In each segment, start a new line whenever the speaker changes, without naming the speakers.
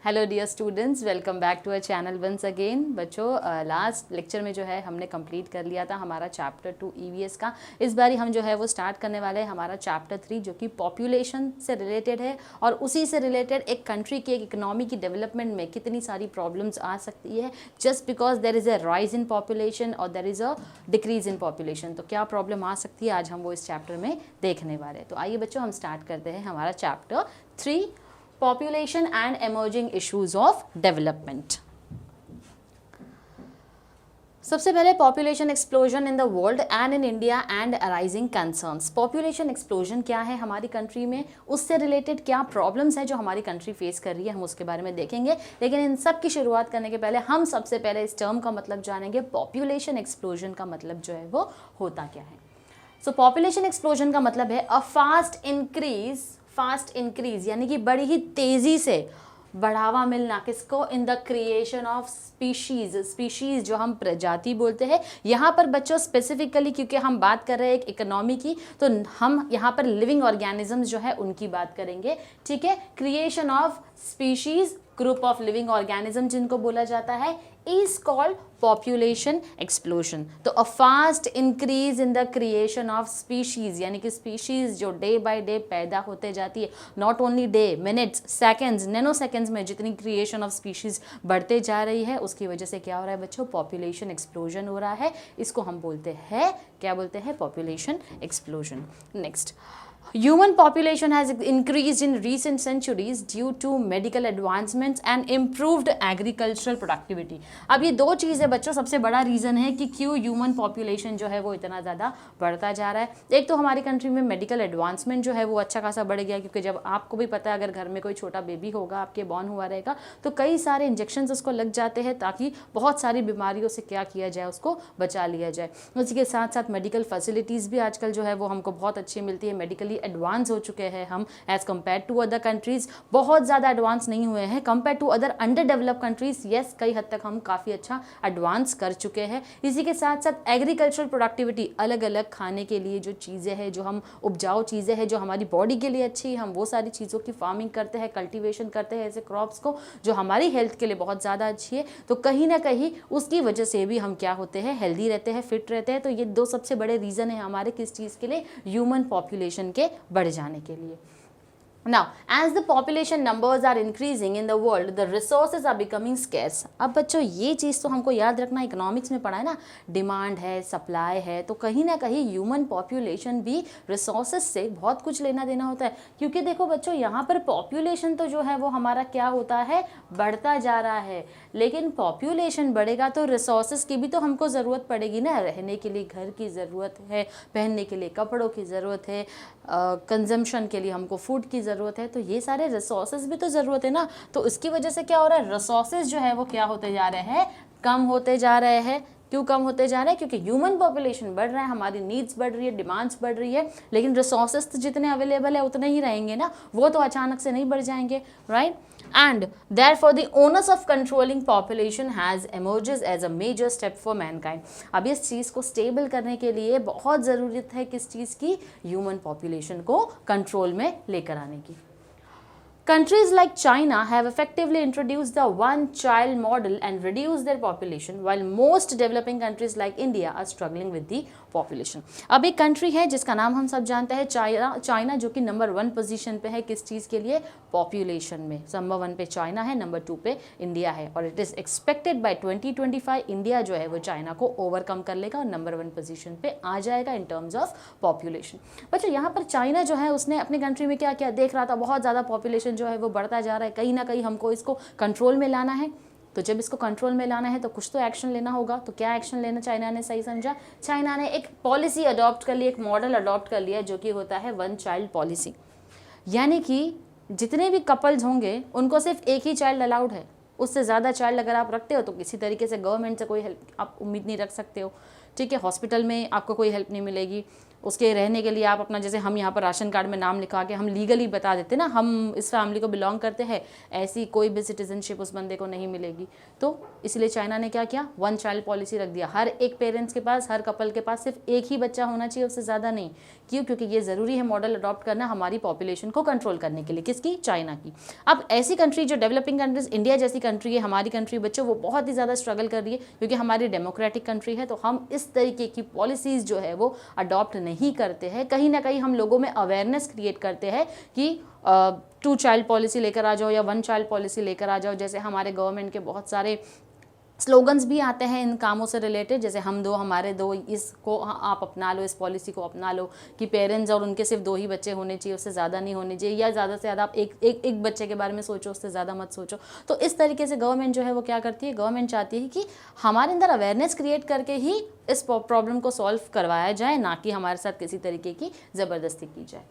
Hello dear students, welcome back to our channel once again. बच्चों, last lecture में जो है हमने कंप्लीट कर लिया था हमारा चैप्टर 2 ईवीएस का। इस बारी हम जो है वो स्टार्ट करने वाले हैं हमारा चैप्टर 3 जो कि पॉपुलेशन से रिलेटेड है और उसी से रिलेटेड एक कंट्री की एक इकोनॉमी की डेवलपमेंट में कितनी सारी प्रॉब्लम्स आ सकती है just because there is a rise in population और there is a decrease in population. तो क्या प्रॉब्लम आ सकती है आज हम वो इस चैप्टर में देखने वाले हैं। तो आइए बच्चों, हम स्टार्ट करते हैं हमारा chapter 3, Population and emerging issues of development। सबसे पहले population explosion in the world and in India and arising concerns. Population explosion क्या है हमारी कंट्री में, उससे रिलेटेड क्या प्रॉब्लम्स है जो हमारी कंट्री फेस कर रही है, हम उसके बारे में देखेंगे। लेकिन इन सब की शुरुआत करने के पहले हम सबसे पहले इस टर्म का मतलब जानेंगे। पॉपुलेशन एक्सप्लोजन का मतलब जो है वो होता क्या है। सो पॉपुलेशन एक्सप्लोजन का मतलब है अ फास्ट इंक्रीज यानी कि बड़ी ही तेजी से बढ़ावा मिलना किसको, in the creation of species जो हम प्रजाति बोलते हैं। यहाँ पर बच्चों स्पेसिफिकली क्योंकि हम बात कर रहे हैं एक इकोनॉमी की, तो हम यहाँ पर लिविंग ऑर्गेनिजम्स जो है उनकी बात करेंगे। ठीक है, creation of species, group of living organism जिनको बोला जाता है, इज कॉल्ड पॉपुलेशन एक्सप्लोजन। तो a fast increase in the creation of species यानी कि स्पीशीज जो डे बाय डे पैदा होते जाती है, not only day, minutes, seconds, nano seconds में जितनी क्रिएशन ऑफ स्पीशीज बढ़ते जा रही है उसकी वजह से क्या हो रहा है बच्चों, पॉपुलेशन एक्सप्लोजन हो रहा है। इसको हम बोलते हैं, क्या बोलते हैं, population explosion. Next, human population has increased in recent centuries due to medical advancements and improved agricultural productivity। अब ये दो चीज़ें बच्चों सबसे बड़ा रीज़न है कि क्यों ह्यूमन पॉपुलेशन जो है वो इतना ज़्यादा बढ़ता जा रहा है। एक तो हमारी कंट्री में मेडिकल एडवांसमेंट जो है वो अच्छा खासा बढ़ गया, क्योंकि जब आपको भी पता है अगर घर में कोई छोटा बेबी होगा, आपके बॉर्न हुआ रहेगा, तो कई सारे इंजेक्शंस उसको लग जाते हैं ताकि बहुत सारी बीमारियों से क्या किया जाए, उसको बचा लिया जाए। उसी के साथ साथ मेडिकल फैसिलिटीज़ भी आजकल जो है वो हमको बहुत अच्छी मिलती है। मेडिकली एडवांस हो चुके हैं हम as compared to other countries, बहुत ज़्यादा एडवांस नहीं हुए हैं compare to other under developed countries. Yes, कई हद तक हम काफ़ी अच्छा एडवांस कर चुके हैं। इसी के साथ साथ एग्रीकल्चरल प्रोडक्टिविटी, अलग अलग खाने के लिए जो चीज़ें हैं, जो हम उपजाऊ चीज़ें हैं जो हमारी बॉडी के लिए अच्छी, हम वो सारी चीज़ों की फार्मिंग करते हैं, कल्टिवेशन करते हैं ऐसे क्रॉप्स को जो हमारी हेल्थ के लिए बहुत ज़्यादा अच्छी है। तो कहीं ना कहीं उसकी वजह से भी हम क्या होते हैं, हेल्दी रहते हैं, फिट रहते हैं। तो ये दो सबसे बड़े रीज़न है हमारे किस चीज़ के लिए, ह्यूमन पॉपुलेशन के बढ़ जाने के लिए। Now, as the population numbers are increasing in the world, the resources are becoming scarce। अब बच्चों ये चीज़ तो हमको याद रखना, इकोनॉमिक्स में पढ़ा है ना, डिमांड है, सप्लाई है, तो कहीं ना कहीं ह्यूमन पॉपुलेशन भी रिसोर्सेज से बहुत कुछ लेना देना होता है। क्योंकि देखो बच्चों, यहाँ पर पॉपुलेशन तो जो है वो हमारा क्या होता है, बढ़ता जा रहा है, लेकिन पॉपुलेशन बढ़ेगा तो रिसोर्सेज की भी तो हमको ज़रूरत पड़ेगी ना। रहने के लिए घर की ज़रूरत है, पहनने के लिए कपड़ों की ज़रूरत है, कंजम्पशन के लिए हमको फूड की ज़रूरत है, तो ये सारे रिसोर्सेज भी तो ज़रूरत है ना। तो इसकी वजह से क्या हो रहा है, रिसोर्सेज जो है वो क्या होते जा रहे हैं, कम होते जा रहे हैं। क्यों कम होते जा रहे हैं, क्योंकि ह्यूमन पॉपुलेशन बढ़ रहा है, हमारी नीड्स बढ़ रही है, डिमांड्स बढ़ रही है, लेकिन रिसोर्सेज तो जितने अवेलेबल है उतने ही रहेंगे ना, वो तो अचानक से नहीं बढ़ जाएंगे, right. And therefore the onus of controlling population has emerges as a major step for mankind। अब इस चीज़ को स्टेबल करने के लिए बहुत ज़रूरत है किस चीज़ की, ह्यूमन पॉपुलेशन को कंट्रोल में लेकर आने की। Countries like China have effectively introduced the one-child model and reduced their population, while most developing countries like India are struggling with the population। अब एक कंट्री है जिसका नाम हम सब जानते हैं, चाइना जो कि नंबर 1 पोजीशन पे है किस चीज़ के लिए, पॉपुलेशन में। नंबर 1 पे चाइना है, नंबर 2 पे इंडिया है, और it is expected bye 2025 India जो है वो चाइना को ओवरकम कर लेगा और नंबर 1 पोजीशन पे आ जाएगा इन टर्म्स ऑफ पॉपुलेशन। बच्चों यहाँ पर चाइना जो है उसने अपनी कंट्री में क्या क्या देख रहा था, बहुत ज़्यादा पॉपुलेशन जो है वो बढ़ता जा रहा है, कहीं ना कहीं हमको इसको कंट्रोल में लाना है। तो जब इसको कंट्रोल में लाना है तो कुछ तो एक्शन लेना होगा। तो क्या एक्शन लेना चाइना ने सही समझा, चाइना ने एक पॉलिसी अडॉप्ट कर ली, एक मॉडल अडॉप्ट कर लिया जो कि होता है 1 चाइल्ड पॉलिसी। यानी कि जितने भी कपल्स होंगे उनको सिर्फ एक ही चाइल्ड अलाउड है, उससे ज़्यादा चाइल्ड अगर आप रखते हो तो किसी तरीके से गवर्नमेंट से कोई हेल्प आप उम्मीद नहीं रख सकते हो। ठीक है, हॉस्पिटल में आपको कोई हेल्प नहीं मिलेगी, उसके रहने के लिए आप अपना, जैसे हम यहाँ पर राशन कार्ड में नाम लिखा के हम लीगली बता देते ना हम इस फैमिली को बिलोंग करते हैं, ऐसी कोई भी सिटीजनशिप उस बंदे को नहीं मिलेगी। तो इसलिए चाइना ने क्या किया, 1 चाइल्ड पॉलिसी रख दिया। हर एक पेरेंट्स के पास, हर कपल के पास सिर्फ एक ही बच्चा होना चाहिए, उससे ज़्यादा नहीं। क्यों? क्योंकि ये ज़रूरी है मॉडल अडॉप्ट करना हमारी पॉपुलेशन को कंट्रोल करने के लिए। किसकी? चाइना की। अब ऐसी कंट्री जो डेवलपिंग कंट्रीज, इंडिया जैसी कंट्री है, हमारी कंट्री बच्चों वो बहुत ही ज़्यादा स्ट्रगल कर रही है क्योंकि हमारी डेमोक्रेटिक कंट्री है। तो हम इस तरीके की पॉलिसीज़ जो है वो अडॉप्ट नहीं करते हैं। कहीं ना कहीं हम लोगों में अवेयरनेस क्रिएट करते हैं कि 2 चाइल्ड पॉलिसी लेकर आ जाओ या 1 चाइल्ड पॉलिसी लेकर आ जाओ। जैसे हमारे गवर्नमेंट के बहुत सारे स्लोगन्स भी आते हैं इन कामों से रिलेटेड, जैसे हम 2 हमारे 2, इसको आप अपना लो, इस पॉलिसी को अपना लो कि पेरेंट्स और उनके सिर्फ 2 ही बच्चे होने चाहिए, उससे ज़्यादा नहीं होने चाहिए, या ज़्यादा से ज़्यादा आप एक बच्चे के बारे में सोचो, उससे ज़्यादा मत सोचो। तो इस तरीके से गवर्नमेंट जो है वो क्या करती है, गवर्नमेंट चाहती है कि हमारे अंदर अवेयरनेस क्रिएट करके ही इस प्रॉब्लम को सॉल्व करवाया जाए, ना कि हमारे साथ किसी तरीके की ज़बरदस्ती की जाए।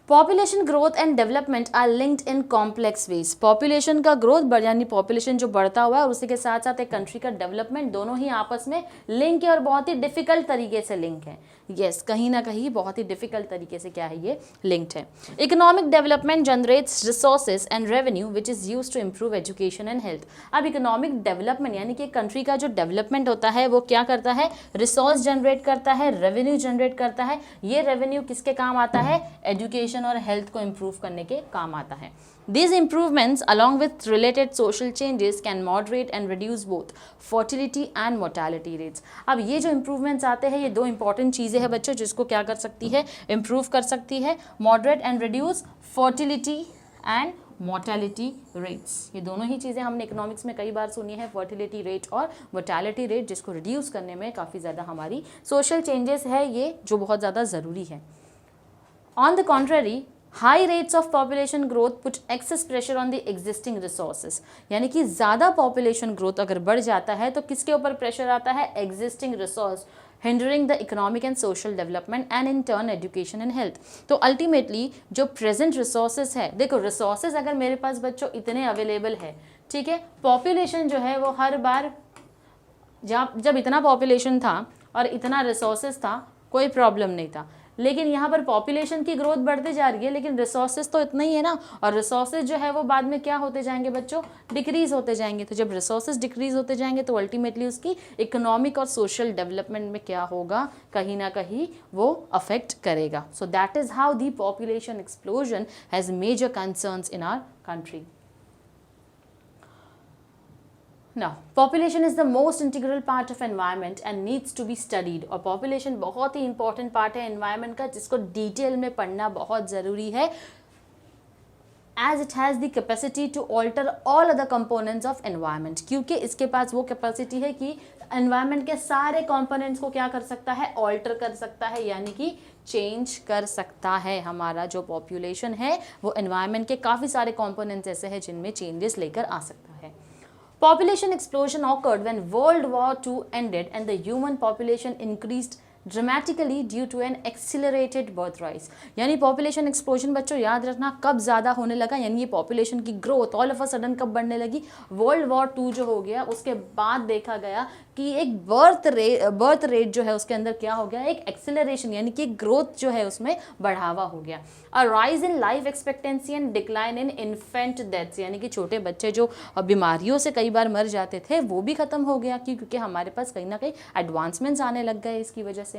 Population growth and development are linked in complex ways. Population का ग्रोथ यानी पॉपुलेशन जो बढ़ता हुआ है और उसी के साथ साथ एक कंट्री का डेवलपमेंट, दोनों ही आपस में लिंक है और बहुत ही डिफिकल्ट तरीके से लिंक है। यस, कहीं ना कहीं बहुत ही डिफिकल्ट तरीके से क्या है, ये लिंक्ड है। Economic development generates resources and revenue which is used to improve education and health. अब इकोनॉमिक डेवलपमेंट यानी कि कंट्री का जो डेवलपमेंट होता है वो क्या करता है, रिसोर्स जनरेट करता है, रेवेन्यू जनरेट करता है। ये रेवेन्यू किसके काम आता है, एजुकेशन और हेल्थ को इंप्रूव करने के काम आता है। These improvements along with related social changes can moderate and reduce both fertility and mortality rates। अब ये जो improvements आते हैं, ये 2 important चीज़ें हैं बच्चों जिसको क्या कर सकती है, improve कर सकती है, moderate and reduce fertility and mortality rates। ये दोनों ही चीज़ें हमने इकोनॉमिक्स में कई बार सुनी है, fertility rate और mortality rate, जिसको reduce करने में काफ़ी ज़्यादा हमारी social changes है ये जो बहुत ज़्यादा ज़रूरी है। On the contrary, high rates of population growth put excess pressure on the existing resources। यानी कि ज़्यादा population growth अगर बढ़ जाता है तो किसके ऊपर प्रेशर आता है, existing resource, hindering the economic and social development and in turn education and health। तो ultimately जो present resources है, देखो resources अगर मेरे पास बच्चों इतने available है, ठीक है, population जो है वो हर बार जब इतना population था और इतना resources था कोई प्रॉब्लम नहीं था, लेकिन यहाँ पर पॉपुलेशन की ग्रोथ बढ़ते जा रही है लेकिन रिसोर्सेज तो इतना ही है ना, और रिसोर्सेज जो है वो बाद में क्या होते जाएंगे बच्चों, डिक्रीज होते जाएंगे। तो जब रिसोर्सेज डिक्रीज होते जाएंगे तो अल्टीमेटली उसकी इकोनॉमिक और सोशल डेवलपमेंट में क्या होगा, कहीं ना कहीं वो अफेक्ट करेगा। So that is how the population explosion has major concerns in our country. Now, population is the most integral part of environment and needs to be studied। और population बहुत ही important part है environment का जिसको detail में पढ़ना बहुत ज़रूरी है, as it has the capacity to alter all other components of environment। क्योंकि इसके पास वो capacity है कि environment के सारे components को क्या कर सकता है, alter कर सकता है, यानी कि चेंज कर सकता है। हमारा जो population है वो environment के काफ़ी सारे components ऐसे हैं जिनमें changes लेकर आ सकता है। Population explosion occurred when World War II ended and the human population increased dramatically due to an accelerated birth rise। यानी population explosion बच्चों याद रखना कब ज़्यादा होने लगा, यानी ये population की growth all of a sudden कब बढ़ने लगी, World War II जो हो गया उसके बाद देखा गया कि एक बर्थ रेट जो है उसके अंदर क्या हो गया, एक एक्सेलरेशन यानी कि ग्रोथ जो है उसमें बढ़ावा हो गया। अ rise in life expectancy and decline in infant deaths, यानी कि छोटे बच्चे जो बीमारियों से कई बार मर जाते थे वो भी खत्म हो गया क्योंकि हमारे पास कहीं ना कहीं एडवांसमेंट्स आने लग गए इसकी वजह से।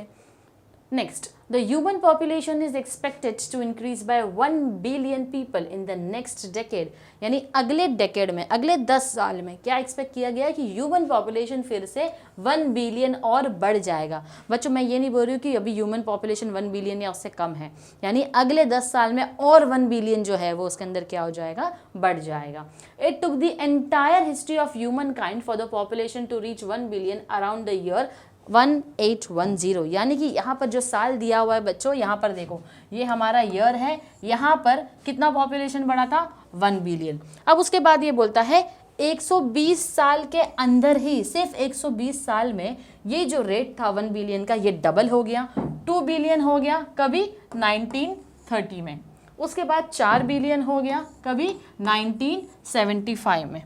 Next, the human population is expected to increase by 1 billion people in the next decade। यानी अगले डेकेड में, अगले 10 साल में क्या एक्सपेक्ट किया गया है कि ह्यूमन पॉपुलेशन फिर से 1 बिलियन और बढ़ जाएगा। बच्चों मैं ये नहीं बोल रही हूँ कि अभी ह्यूमन पॉपुलेशन 1 बिलियन या उससे कम है, यानी अगले 10 साल में और 1 बिलियन जो है वो उसके अंदर क्या हो जाएगा, बढ़ जाएगा। It took the entire history of human kind for the population to reach 1 billion around the year 1810। यानी कि यहाँ पर जो साल दिया हुआ है बच्चों, यहाँ पर देखो ये हमारा ईयर है, यहाँ पर कितना पॉपुलेशन बढ़ा था, 1 बिलियन। अब उसके बाद ये बोलता है 120 साल के अंदर ही, सिर्फ 120 साल में ये जो रेट था 1 बिलियन का ये डबल हो गया, 2 बिलियन हो गया कभी 1930 में, उसके बाद 4 बिलियन हो गया कभी 1975 में।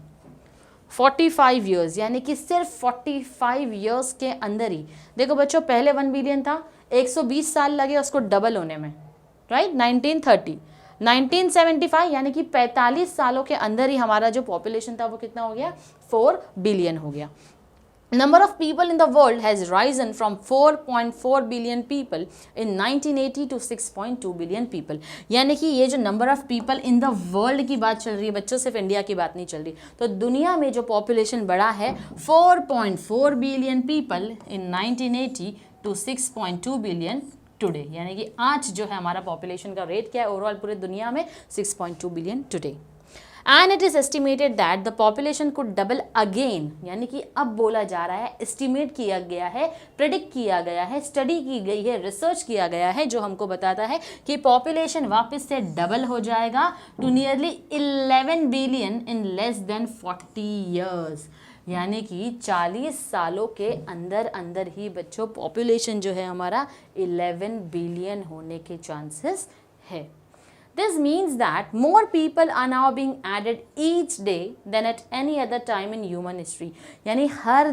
45 ईयर्स, यानी कि सिर्फ 45 ईयर्स के अंदर ही देखो बच्चों, पहले 1 बिलियन था, 120 साल लगे उसको डबल होने में, राइट। 1930, 1975 यानी कि 45 सालों के अंदर ही हमारा जो पॉपुलेशन था वो कितना हो गया, 4 बिलियन हो गया। Number of people in the world has risen from 4.4 billion people in 1980 to 6.2 billion people। यानी कि ये जो number of people in the world की बात चल रही है बच्चों, सिर्फ इंडिया की बात नहीं चल रही, तो दुनिया में जो पॉपुलेशन बढ़ा है 4.4 billion people in 1980 to 6.2 billion today. यानी कि आज जो है हमारा पॉपुलेशन का रेट क्या है ओवरऑल पूरे दुनिया में, 6.2 billion today. And it is estimated that the population could double again, यानी कि अब बोला जा रहा है, एस्टिमेट किया गया है, प्रेडिक्ट किया गया है, स्टडी की गई है, रिसर्च किया गया है जो हमको बताता है कि पॉपुलेशन वापस से डबल हो जाएगा to nearly 11 billion in less than 40 years. यानी कि 40 सालों के अंदर अंदर ही बच्चों पॉपुलेशन जो है हमारा 11 बिलियन होने के चांसेस है। This means that more people are now being added each day than at any other time in human history। यानी हर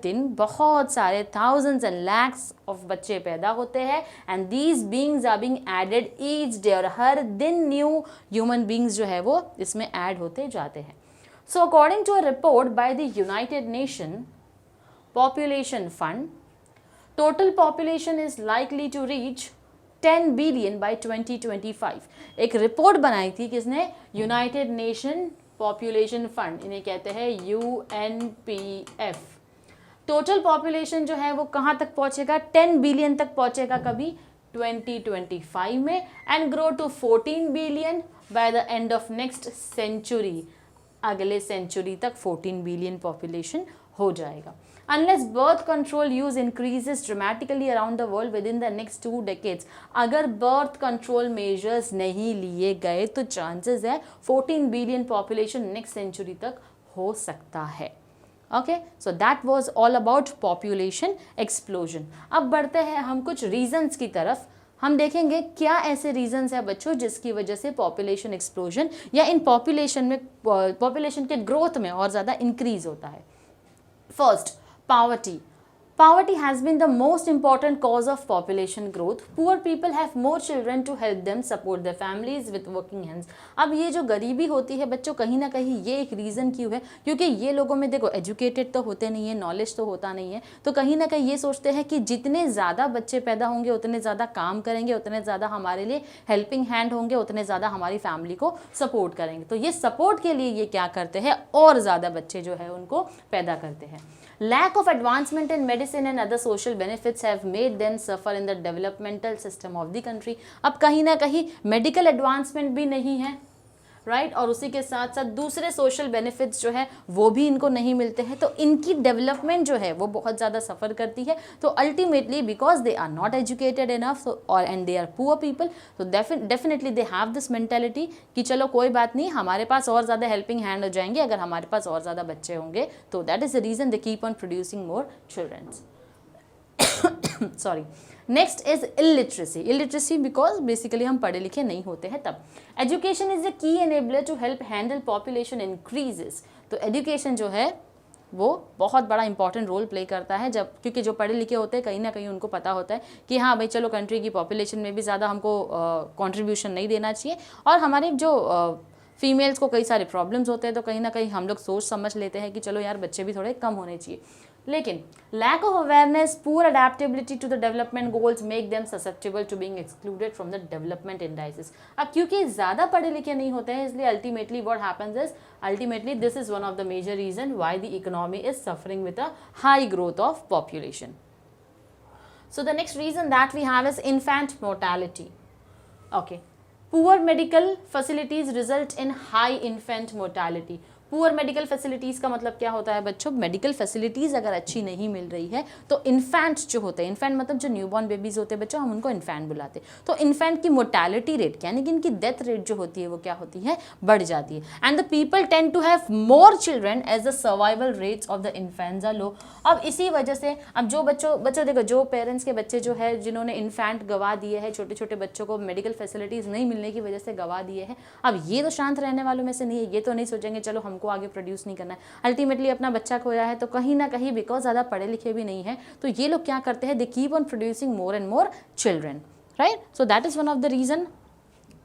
दिन बहुत सारे thousands and lakhs of बच्चे पैदा होते हैं and these beings are being added each day, और हर दिन new human beings जो है वो इसमें add होते जाते हैं। So according to a report by the United Nations Population Fund, total population is likely to reach 10 billion bye 2025। एक रिपोर्ट बनाई थी किसने, यूनाइटेड नेशन पॉपुलेशन फंड, इन्हें कहते हैं UNPF। टोटल पॉपुलेशन जो है वो कहाँ तक पहुँचेगा, 10 बिलियन तक पहुँचेगा कभी 2025 में, and grow to 14 billion by the end of next century. अगले सेंचुरी तक 14 बिलियन पॉपुलेशन हो जाएगा। Unless birth control use increases dramatically around the world within the next 2 decades, अगर birth control measures नहीं लिए गए तो chances है 14 billion population next century तक हो सकता है। Okay, so that was all about population explosion। अब बढ़ते हैं हम कुछ reasons की तरफ। हम देखेंगे क्या ऐसे रीजंस है बच्चों जिसकी वजह से पॉपुलेशन एक्सप्लोजन या इन पॉपुलेशन के ग्रोथ में और ज़्यादा इंक्रीज होता है। First, poverty. Poverty has been the most important cause of population growth. Poor people have more children to help them support their families with working hands। अब ये जो गरीबी होती है बच्चों, कहीं ना कहीं ये एक रीज़न क्यों है, क्योंकि ये लोगों में देखो एजुकेटेड तो होते नहीं है, नॉलेज तो होता नहीं है, तो कहीं ना कहीं ये सोचते हैं कि जितने ज़्यादा बच्चे पैदा होंगे उतने ज़्यादा काम करेंगे, उतने ज़्यादा हमारे लिए हेल्पिंग हैंड होंगे, उतने ज़्यादा हमारी फैमिली को सपोर्ट करेंगे। तो ये सपोर्ट के लिए ये क्या करते हैं, और ज़्यादा बच्चे जो है उनको पैदा करते हैं। Lack of advancement in medicine and other social benefits have made them suffer in the developmental system of the country। अब कहीं ना कहीं मेडिकल एडवांसमेंट भी नहीं है, राइट, और उसी के साथ साथ दूसरे सोशल बेनिफिट्स जो है वो भी इनको नहीं मिलते हैं, तो इनकी डेवलपमेंट जो है वो बहुत ज़्यादा सफ़र करती है। तो ultimately because they are not educated enough और and they are poor people, तो definitely they have this mentality कि चलो कोई बात नहीं, हमारे पास और ज़्यादा हेल्पिंग हैंड हो जाएंगे अगर हमारे पास और ज़्यादा बच्चे होंगे। तो that is the reason they keep on producing more childrens. Sorry. Next is illiteracy. Illiteracy because basically हम पढ़े लिखे नहीं होते हैं तब। Education is the key enabler to help handle population increases. तो एजुकेशन जो है वो बहुत बड़ा इंपॉर्टेंट रोल प्ले करता है, जब क्योंकि जो पढ़े लिखे होते हैं कहीं ना कहीं उनको पता होता है कि हाँ भाई चलो कंट्री की पॉपुलेशन में भी ज़्यादा हमको कंट्रीब्यूशन नहीं देना चाहिए, और हमारे जो फीमेल्स को कई सारे प्रॉब्लम्स होते हैं, तो कहीं ना कहीं हम लोग सोच समझ लेते हैं कि चलो यार बच्चे भी थोड़े कम होने चाहिए। लेकिन lack of awareness, poor adaptability to the development goals make them susceptible to being excluded from the development indices. अब क्योंकि ज़्यादा पढ़े लिखे नहीं होते हैं, इसलिए ultimately what happens is, ultimately this is one of the major reason why the economy is suffering with a high growth of population. So the next reason that we have is infant mortality. Okay. Poor medical facilities result in high infant mortality. Poor medical facilities का मतलब क्या होता है बच्चों, medical facilities अगर अच्छी नहीं मिल रही है तो इन्फेंट जो होते हैं, इन्फेंट मतलब जो न्यूबॉर्न बेबीज़ होते हैं बच्चों, हम उनको इन्फेंट बुलाते हैं, तो इन्फेंट की मोर्टेलिटी रेट यानी कि इनकी डेथ रेट जो होती है वो क्या होती है, बढ़ जाती है। And the people tend to have more children as the survival rates of the infants are low. अब इसी वजह से अब जो बच्चों देखो, जो पेरेंट्स के बच्चे जो है जिन्होंने इन्फेंट गवा दिए हैं, छोटे छोटे बच्चों को मेडिकल फैसिलिटीज़ नहीं मिलने की वजह से गवा दिए हैं, अब ये तो शांत रहने वालों में से नहीं है, ये तो नहीं सोचेंगे चलो हमको को आगे प्रोड्यूस नहीं करना है, अल्टीमेटली अपना बच्चा खोया है तो कहीं ना कहीं बिकॉज ज़्यादा पढ़े लिखे भी नहीं है तो ये लोग क्या करते हैं, दे keep on producing more and more children, right. So that is one of the reason.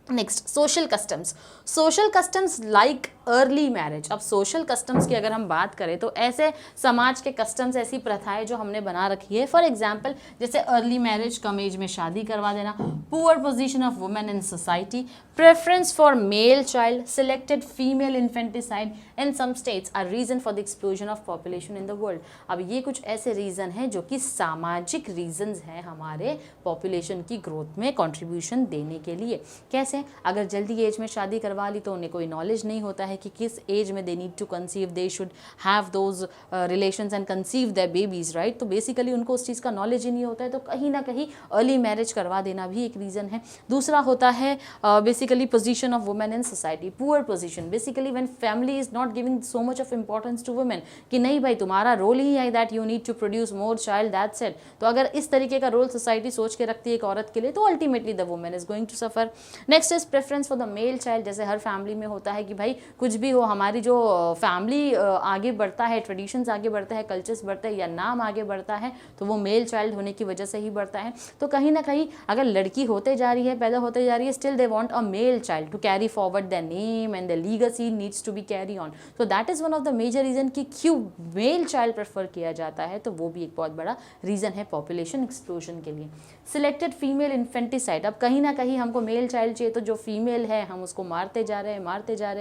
Next, social customs. Social customs like early marriage. अब सोशल कस्टम्स की अगर हम बात करें तो ऐसे समाज के कस्टम्स, ऐसी प्रथाएं जो हमने बना रखी है, फॉर एग्जांपल जैसे अर्ली मैरिज, कम एज में शादी करवा देना, poor position of women in society, preference for male child, selected female infanticide in some states are reason for the explosion of population in the world. अब ये कुछ ऐसे रीज़न हैं जो कि सामाजिक रीजंस हैं हमारे पॉपुलेशन की ग्रोथ में कंट्रीब्यूशन देने के लिए. कैसे? अगर जल्दी एज में शादी करवा ली तो उन्हें कोई नॉलेज नहीं होता है कि किस एज में they need to conceive, they should have those relations and conceive their babies, right. तो बेसिकली उनको उस चीज़ का नॉलेज ही नहीं होता है, तो कहीं ना कहीं अर्ली मैरिज करवा देना भी एक रीज़न है. दूसरा होता है basically position of women in society, poor position. Basically when family is not giving so much of importance to women कि नहीं भाई तुम्हारा रोल ही है that you need to produce more child, that's it. तो अगर इस तरीके का रोल सोसाइटी सोच के रखती है एक औरत के लिए तो ultimately the women is going to suffer. Next is preference for the male child. जैसे हर फैमिली में होता है कि भाई कुछ भी हो, हमारी जो फैमिली आगे बढ़ता है, ट्रेडिशंस आगे बढ़ता है, कल्चर्स बढ़ता है या नाम आगे बढ़ता है तो वो मेल चाइल्ड होने की वजह से ही बढ़ता है. तो कहीं ना कहीं अगर लड़की होते जा रही है, पैदा होते जा रही है, still they want a male child to carry forward their name and their legacy needs to be carry on. तो that is one of the major reason कि क्यों मेल चाइल्ड प्रेफर किया जाता है. तो वो भी एक बहुत बड़ा रीजन है पॉपुलेशन एक्सप्लोजन के लिए. Selected female infanticide. अब कहीं ना कहीं हमको मेल चाइल्ड चाहिए तो जो फीमेल है हम उसको मारते जा रहे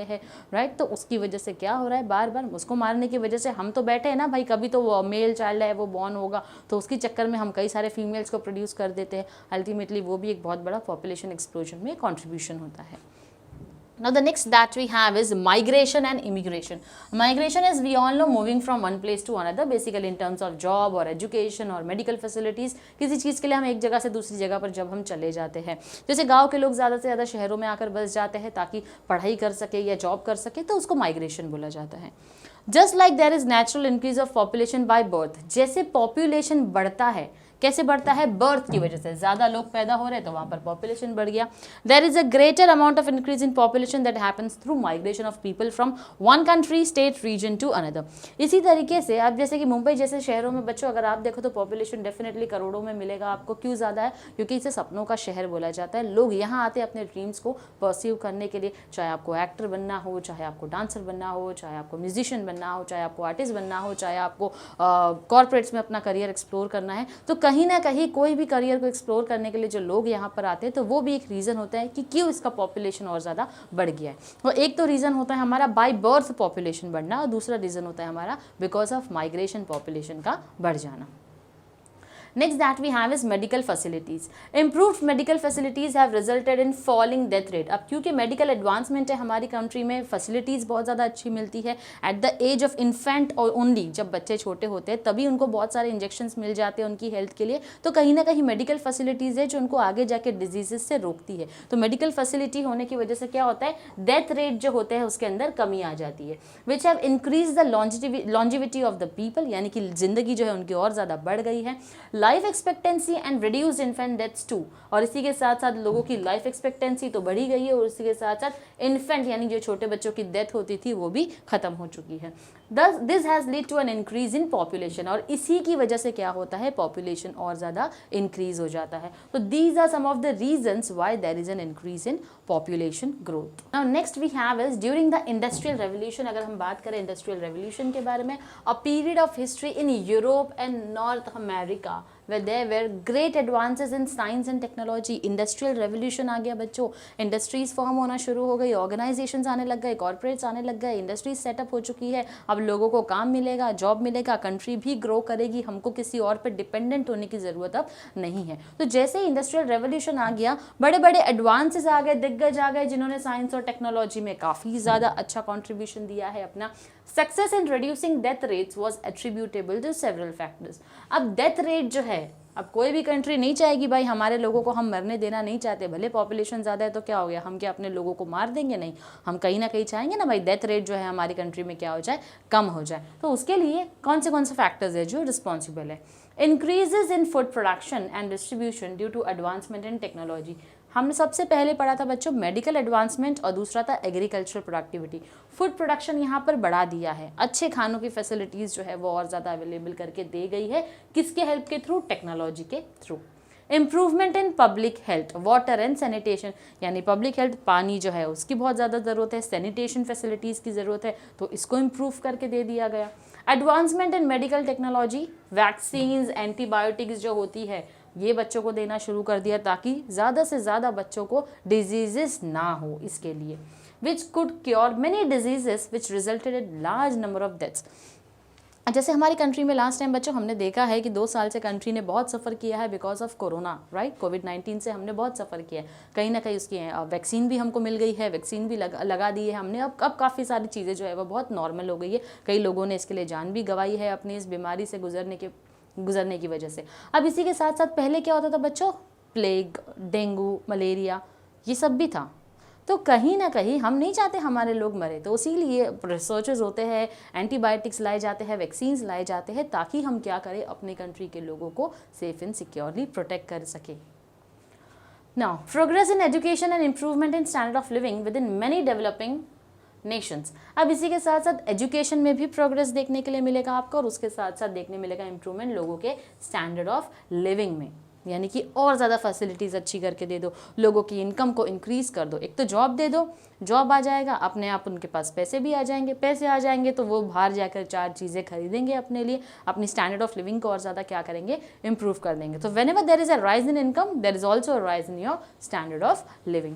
हैं, राइट. तो उसकी वजह से क्या हो रहा है, बार बार उसको मारने की वजह से हम तो बैठे हैं ना भाई, कभी तो वो मेल चाइल्ड है वो बॉर्न होगा, तो उसके चक्कर में हम कई सारे फीमेल्स को प्रोड्यूस कर देते हैं. अल्टीमेटली वो भी एक बहुत बड़ा पॉपुलेशन एक्सप्लोजन में कॉन्ट्रीब्यूशन होता है. Now the next that we have is migration and immigration. Migration is, we all know, moving from one place to another, basically in terms of job or education or medical facilities. किसी चीज़ के लिए हम एक जगह से दूसरी जगह पर जब हम चले जाते हैं, जैसे गांव के लोग ज़्यादा से ज़्यादा शहरों में आकर बस जाते हैं ताकि पढ़ाई कर सके या जॉब कर सके, तो उसको माइग्रेशन बोला जाता है. Just like there is natural increase of population by birth. जैसे पॉपुलेशन बढ़ता है, कैसे बढ़ता है, बर्थ की वजह से, ज़्यादा लोग पैदा हो रहे हैं तो वहाँ पर पॉपुलेशन बढ़ गया. There is a greater amount of increase in population that happens through migration of people from one country, state, region to another. इसी तरीके से अब जैसे कि मुंबई जैसे शहरों में बच्चों अगर आप देखो तो पॉपुलेशन डेफिनेटली करोड़ों में मिलेगा आपको. क्यों ज़्यादा है, क्योंकि इसे सपनों का शहर बोला जाता है. लोग यहाँ आते हैं अपने ड्रीम्स को परस्यू करने के लिए, चाहे आपको एक्टर बनना हो, चाहे आपको डांसर बनना हो, चाहे आपको म्यूजिशियन बनना हो, चाहे आपको आर्टिस्ट बनना हो, चाहे आपको कॉर्पोरेट्स में अपना करियर एक्सप्लोर करना है. तो कहीं ना कहीं कोई भी करियर को एक्सप्लोर करने के लिए जो लोग यहाँ पर आते हैं तो वो भी एक रीज़न होता है कि क्यों इसका पॉपुलेशन और ज़्यादा बढ़ गया है. तो एक तो रीज़न होता है हमारा बाय बर्थ पॉपुलेशन बढ़ना, और दूसरा रीज़न होता है हमारा बिकॉज ऑफ माइग्रेशन पॉपुलेशन का बढ़ जाना. Next that we have is medical facilities. Improved medical facilities have resulted in falling death rate. अब क्योंकि मेडिकल एडवांसमेंट है हमारी कंट्री में, फैसिलिटीज़ बहुत ज़्यादा अच्छी मिलती है. At the age of infant और ओनली, जब बच्चे छोटे होते हैं तभी उनको बहुत सारे इंजेक्शंस मिल जाते हैं उनकी हेल्थ के लिए. तो कहीं ना कहीं मेडिकल फैसिलिटीज़ है जो उनको आगे जाके डिजीजेस से रोकती है. तो मेडिकल फैसिलिटी होने की वजह से क्या होता है, डेथ रेट जो होते हैं उसके अंदर कमी आ जाती है. Which have increase the longevity of the people, यानी कि जिंदगी जो है उनकी और ज़्यादा बढ़ गई है. Life expectancy and reduced infant deaths too. और इसी के साथ साथ लोगों की लाइफ एक्सपेक्टेंसी तो बढ़ी गई है और इसी के साथ साथ इन्फेंट यानी जो छोटे बच्चों की डेथ होती थी वो भी खत्म हो चुकी है. This has lead to an increase in population. और इसी की वजह से क्या होता है, पॉपुलेशन और ज़्यादा इंक्रीज हो जाता है. तो these are some of the reasons why there is an increase in population growth. Now next we have is during the industrial revolution. अगर हम बात करें इंडस्ट्रियल रेवोल्यूशन के बारे में, a period of history in Europe and North America where there were great advances in science and technology. Industrial revolution आ गया बच्चों, इंडस्ट्रीज फॉर्म होना शुरू हो गई, ऑर्गेनाइजेशंस आने लग गए, कॉर्पोरेट्स आने लग गए, इंडस्ट्रीज सेटअप हो चुकी है. अब लोगों को काम मिलेगा, जॉब मिलेगा, कंट्री भी ग्रो करेगी, हमको किसी और पर डिपेंडेंट होने की ज़रूरत अब नहीं है. तो जैसे इंडस्ट्रियल रेवोल्यूशन आ गया, बड़े बड़े एडवांसेस आ गए, दिग्गज आ गए जिन्होंने साइंस और टेक्नोलॉजी में काफ़ी ज़्यादा अच्छा कॉन्ट्रीब्यूशन दिया है अपना. Success in reducing death rates was attributable to several factors. अब डेथ रेट जो है, अब कोई भी कंट्री नहीं चाहेगी भाई हमारे लोगों को हम मरने देना नहीं चाहते, भले पॉपुलेशन ज़्यादा है तो क्या हो गया, हम क्या अपने लोगों को मार देंगे, नहीं, हम कहीं ना कहीं चाहेंगे ना भाई डेथ रेट जो है हमारी कंट्री में क्या हो जाए, कम हो जाए. तो उसके लिए कौन से फैक्टर्स है जो रिस्पॉन्सिबल है. Increases in food production and distribution due to advancement in technology. हमने सबसे पहले पढ़ा था बच्चों मेडिकल एडवांसमेंट और दूसरा था एग्रीकल्चरल प्रोडक्टिविटी। फूड प्रोडक्शन यहाँ पर बढ़ा दिया है, अच्छे खानों की फैसिलिटीज़ जो है वो और ज़्यादा अवेलेबल करके दे गई है, किसके हेल्प के थ्रू, टेक्नोलॉजी के through. Improvement in public health, water and sanitation, यानी पब्लिक हेल्थ, पानी जो है उसकी बहुत ज़्यादा ज़रूरत है, सैनिटेशन फैसिलिटीज़ की ज़रूरत है, तो इसको इम्प्रूव करके दे दिया गया। Advancement in medical technology, vaccines, antibiotics जो होती है ये बच्चों को देना शुरू कर दिया ताकि ज़्यादा से ज़्यादा बच्चों को डिजीजेस ना हो, इसके लिए which could cure many diseases which resulted in large number of deaths. जैसे हमारी कंट्री में लास्ट टाइम बच्चों हमने देखा है कि 2 साल से कंट्री ने बहुत सफ़र किया है बिकॉज ऑफ कोरोना, राइट, कोविड-19 से हमने बहुत सफ़र किया है, कहीं ना कहीं उसकी वैक्सीन भी हमको मिल गई है, वैक्सीन भी लगा दी है हमने, अब काफ़ी सारी चीज़ें जो है वो बहुत नॉर्मल हो गई है, कई लोगों ने इसके लिए जान भी गंवाई है अपनी इस बीमारी से गुजरने की वजह से। अब इसी के साथ साथ पहले क्या होता था बच्चों, प्लेग, डेंगू, मलेरिया, ये सब भी था, तो कहीं ना कहीं हम नहीं चाहते हमारे लोग मरे, तो इसीलिए रिसर्चेस होते हैं, एंटीबायोटिक्स लाए जाते हैं, वैक्सीन्स लाए जाते हैं, ताकि हम क्या करें, अपने कंट्री के लोगों को सेफ एंड सिक्योरली प्रोटेक्ट कर सके। Now progress in education and improvement in standard of living with in many developing Nations. अब इसी के साथ साथ एजुकेशन में भी प्रोग्रेस देखने के लिए मिलेगा आपको, और उसके साथ साथ देखने मिलेगा इम्प्रूवमेंट लोगों के स्टैंडर्ड ऑफ लिविंग में, यानी कि और ज़्यादा फैसिलिटीज़ अच्छी करके दे दो, लोगों की इनकम को इंक्रीज़ कर दो। एक तो जॉब दे दो, जॉब आ जाएगा, अपने आप उनके पास पैसे भी आ जाएंगे, पैसे आ जाएंगे तो वो बाहर जाकर 4 चीज़ें खरीदेंगे अपने लिए, अपनी स्टैंडर्ड ऑफ लिविंग को और ज़्यादा क्या करेंगे, इंप्रूव कर देंगे। तो whenever there is a rise in income there is also a rise in your standard of living.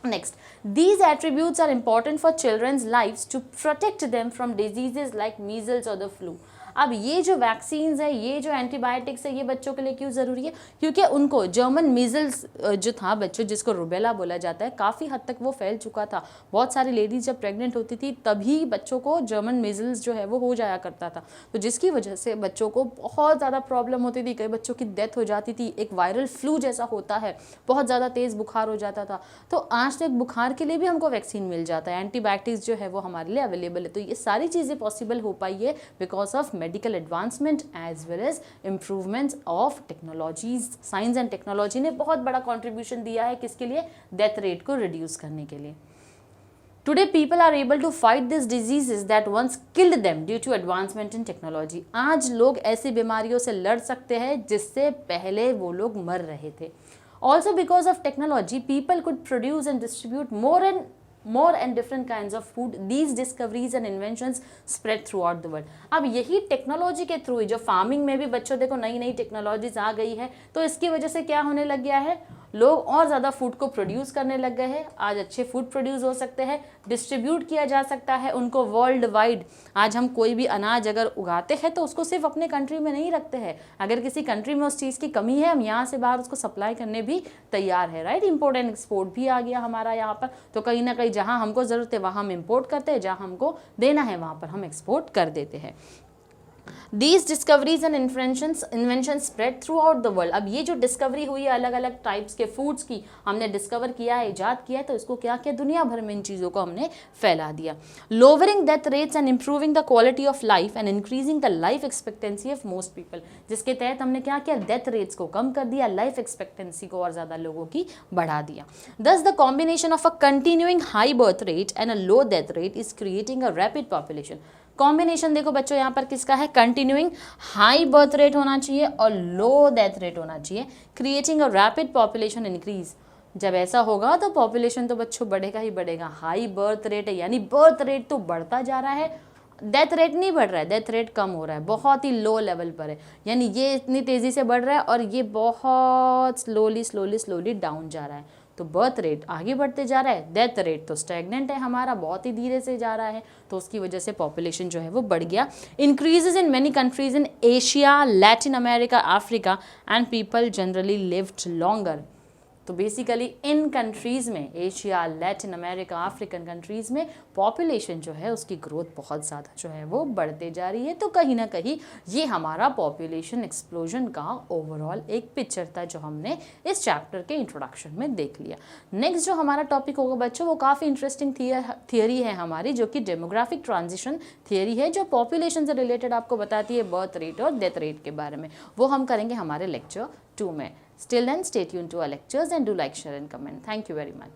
Next, these attributes are important for children's lives to protect them from diseases like measles or the flu. अब ये जो vaccines है, ये जो antibiotics है, ये बच्चों के लिए क्यों ज़रूरी है, क्योंकि उनको जर्मन मीजल्स जो था बच्चों, जिसको रुबेला बोला जाता है, काफ़ी हद तक वो फैल चुका था। बहुत सारी लेडीज जब प्रेग्नेंट होती थी तभी बच्चों को जर्मन मीजल्स जो है वो हो जाया करता था, तो जिसकी वजह से बच्चों को बहुत ज़्यादा प्रॉब्लम होती थी, कई बच्चों की डेथ हो जाती थी। एक वायरल फ्लू जैसा होता है, बहुत ज़्यादा तेज़ बुखार हो जाता था, तो आज तक बुखार के लिए भी हमको वैक्सीन मिल जाता है, एंटीबायोटिक्स जो है वो हमारे लिए अवेलेबल है। तो ये सारी चीज़ें पॉसिबल हो पाई है because of medical advancement as well as improvement of technologies. Science and technology ने बहुत बड़ा कॉन्ट्रीब्यूशन दिया है, किसके लिए, डेथ रेट को रिड्यूस करने के लिए। Today people are able to fight these diseases that once killed them due to advancement in technology. आज लोग ऐसी बीमारियों से लड़ सकते हैं जिससे पहले वो लोग मर रहे थे। Also because of technology, people could produce and distribute more and different kinds of food. These discoveries and inventions spread throughout the world. अब यही टेक्नोलॉजी के थ्रू ही, जो फार्मिंग में भी बच्चों देखो नई नई टेक्नोलॉजीज आ गई है, तो इसकी वजह से क्या होने लग गया है, लोग और ज़्यादा फूड को प्रोड्यूस करने लग गए हैं। आज अच्छे फूड प्रोड्यूस हो सकते हैं, डिस्ट्रीब्यूट किया जा सकता है उनको वर्ल्ड वाइड। आज हम कोई भी अनाज अगर उगाते हैं तो उसको सिर्फ अपने कंट्री में नहीं रखते हैं, अगर किसी कंट्री में उस चीज़ की कमी है हम यहाँ से बाहर उसको सप्लाई करने भी तैयार है, राइट। इम्पोर्ट एंड एक्सपोर्ट भी आ गया हमारा यहाँ पर, तो कहीं ना कहीं जहाँ हमको ज़रूरत है वहाँ हम इम्पोर्ट करते हैं, जहाँ हमको देना है वहाँ पर हम एक्सपोर्ट कर देते हैं। These discoveries and inventions spread throughout the world. अब ये जो डिस्कवरी हुई है अलग अलग टाइप्स के फूड्स की, हमने डिस्कवर किया है, ईजाद किया है, तो इसको क्या किया, दुनिया भर में इन चीज़ों को हमने फैला दिया। Lowering death rates and improving the quality of life and increasing the life expectancy of most people. जिसके तहत हमने क्या किया, डेथ रेट्स को कम कर दिया, लाइफ एक्सपेक्टेंसी को और ज़्यादा लोगों की बढ़ा दिया। Thus the combination of a continuing high birth rate and a low death rate is creating a rapid population. Combination देखो बच्चों यहाँ पर किसका है, कंटिन्यूइंग हाई बर्थ रेट होना चाहिए और लो डेथ रेट होना चाहिए, creating a rapid population increase. जब ऐसा होगा तो पॉपुलेशन तो बच्चों बढ़ेगा ही बढ़ेगा। हाई बर्थ रेट है यानी बर्थ रेट तो बढ़ता जा रहा है, डेथ रेट नहीं बढ़ रहा है, डेथ रेट कम हो रहा है, बहुत ही लो लेवल पर है, यानी ये इतनी तेज़ी से बढ़ रहा है और ये बहुत स्लोली डाउन जा रहा है। तो बर्थ रेट आगे बढ़ते जा रहा है, डेथ रेट तो स्टैग्नेंट है हमारा, बहुत ही धीरे से जा रहा है, तो उसकी वजह से पॉपुलेशन जो है वो बढ़ गया। Increases in many countries in Asia, Latin America, Africa and people generally lived longer. तो बेसिकली इन कंट्रीज़ में, Asia, Latin America, African countries में पॉपुलेशन जो है उसकी ग्रोथ बहुत ज़्यादा जो है वो बढ़ते जा रही है। तो कहीं ना कहीं ये हमारा पॉपुलेशन एक्सप्लोजन का ओवरऑल एक पिक्चर था जो हमने इस चैप्टर के इंट्रोडक्शन में देख लिया। नेक्स्ट जो हमारा टॉपिक होगा बच्चों वो काफ़ी इंटरेस्टिंग थियरी है हमारी, जो कि डेमोग्राफिक ट्रांजिशन थियरी है, जो पॉपुलेशन से रिलेटेड आपको बताती है बर्थ रेट और डेथ रेट के बारे में। वो हम करेंगे हमारे लेक्चर 2 में। Still then, stay tuned to our lectures and do like, share and comment. Thank you very much.